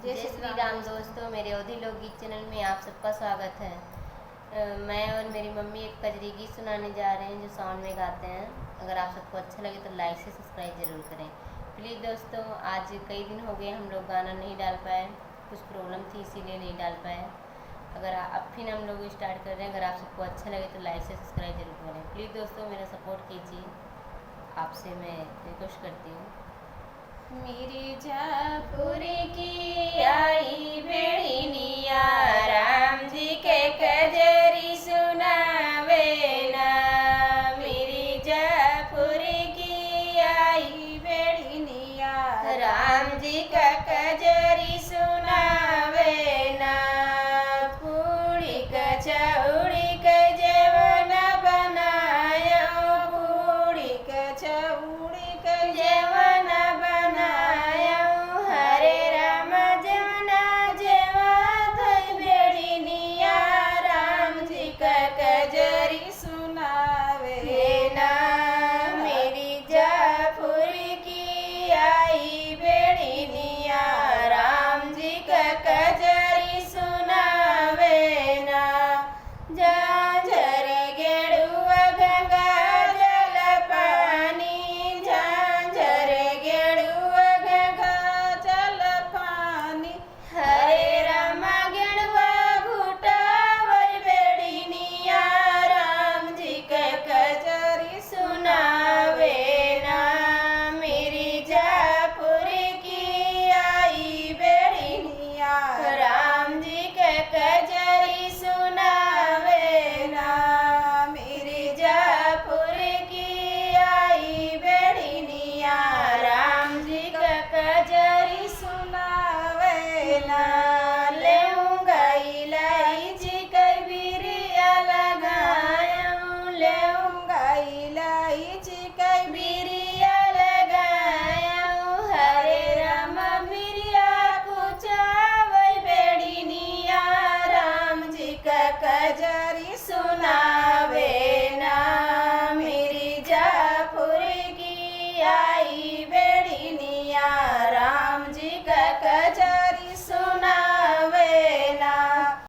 जय श्री राम दोस्तों, मेरे अवधी लोकगीत चैनल में आप सबका स्वागत है। मैं और मेरी मम्मी एक कजरी गीत सुनाने जा रहे हैं जो साउंड में गाते हैं। अगर आप सबको अच्छा लगे तो लाइक से सब्सक्राइब जरूर करें प्लीज़। दोस्तों, आज कई दिन हो गए हम लोग गाना नहीं डाल पाए, कुछ प्रॉब्लम थी इसीलिए नहीं डाल पाए। अगर अब फिर हम लोग स्टार्ट कर रहे हैं। अगर आप सबको अच्छा लगे तो लाइक से सब्सक्राइब जरूर करें प्लीज़। दोस्तों, मेरा सपोर्ट कीजिए, आपसे मैं रिक्वेस्ट करती हूँ। मिर्जापुर की आई बेड़िनिया, राम जी के कजरी सुनावे ना। मिर्जापुर की आई बेड़िनिया, राम जी का कजरी सुनावे ना। पूड़ी कचौड़ी के जेवन बनायो, पूड़ी कचौड़ी के जेवन बनायो। हरे राम जवना जेवा थई बेड़िनिया, राम जी का कजरी सुनावे ना। मिर्जापुर की आई बेड़िनिया, राम जी का कजरी सुनावे ना। झांझर गेड़ुआ गंगा जल पानी, झांझर गेड़ुआ गंगा जल पानी। हरे राम गेड़ुआ घुटावई बेड़िनिया, राम जी के कजरी सुनावे ना। मिर्जापुर की आई बेड़िनिया, राम जी के कजरी सुनावे ना। मिर्जापुर की आई बेड़िनिया, राम जी का कजरी सुनावे ना।